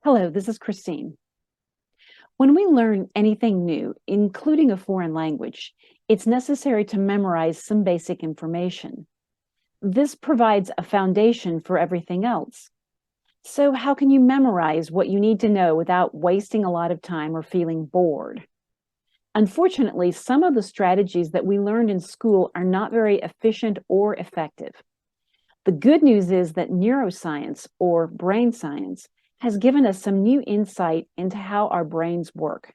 Hello, this is Christine. When we learn anything new, including a foreign language, it's necessary to memorize some basic information. This provides a foundation for everything else. So, how can you memorize what you need to know without wasting a lot of time or feeling bored? Unfortunately, some of the strategies that we learned in school are not very efficient or effective. The good news is that neuroscience, or brain science, has given us some new insight into how our brains work.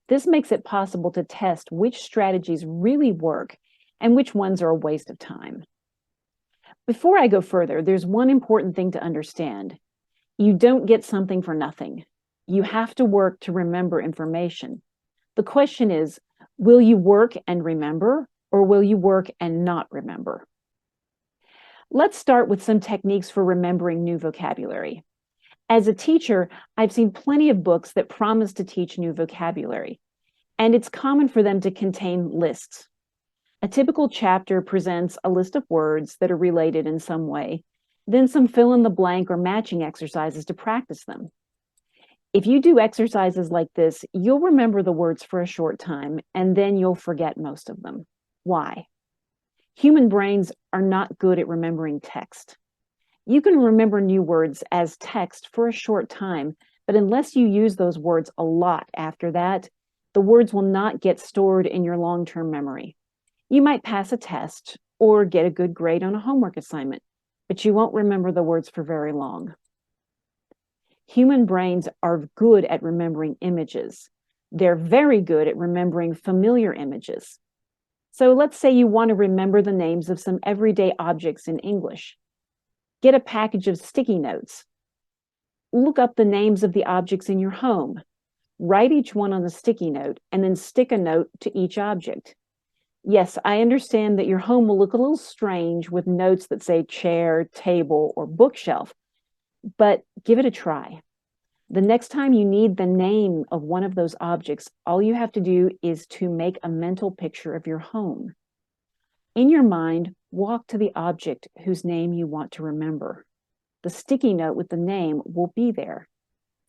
This makes it possible to test which strategies really work and which ones are a waste of time. Before I go further, there's one important thing to understand. You don't get something for nothing. You have to work to remember information. The question is, will you work and remember, or will you work and not remember? Let's start with some techniques for remembering new vocabulary. As a teacher, I've seen plenty of books that promise to teach new vocabulary, and it's common for them to contain lists. A typical chapter presents a list of words that are related in some way, then some fill in the blank or matching exercises to practice them. If you do exercises like this, you'll remember the words for a short time, and then you'll forget most of them. Why? Human brains are not good at remembering text. You can remember new words as text for a short time, but unless you use those words a lot after that, the words will not get stored in your long-term memory. You might pass a test or get a good grade on a homework assignment, but you won't remember the words for very long. Human brains are good at remembering images. They're very good at remembering familiar images. So let's say you want to remember the names of some everyday objects in English. Get a package of sticky notes. Look up the names of the objects in your home. Write each one on the sticky note and then stick a note to each object. Yes, I understand that your home will look a little strange with notes that say chair, table, or bookshelf, but give it a try. The next time you need the name of one of those objects, all you have to do is to make a mental picture of your home. In your mind, walk to the object whose name you want to remember. The sticky note with the name will be there.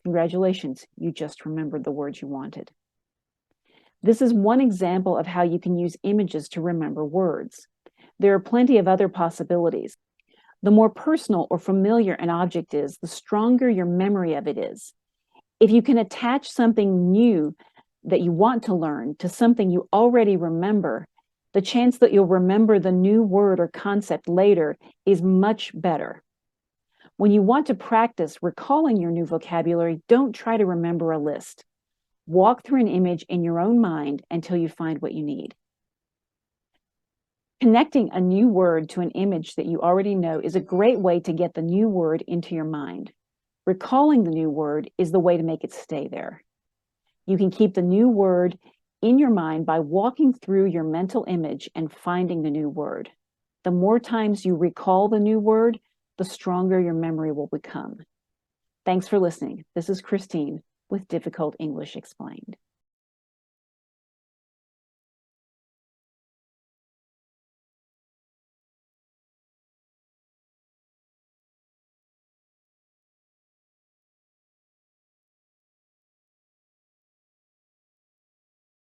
Congratulations, you just remembered the words you wanted. This is one example of how you can use images to remember words. There are plenty of other possibilities. The more personal or familiar an object is, the stronger your memory of it is. If you can attach something new that you want to learn to something you already remember, the chance that you'll remember the new word or concept later is much better. When you want to practice recalling your new vocabulary, don't try to remember a list. Walk through an image in your own mind until you find what you need. Connecting a new word to an image that you already know is a great way to get the new word into your mind. Recalling the new word is the way to make it stay there. You can keep the new word in your mind by walking through your mental image and finding the new word. The more times you recall the new word, the stronger your memory will become. Thanks for listening. This is Christine with Difficult English Explained.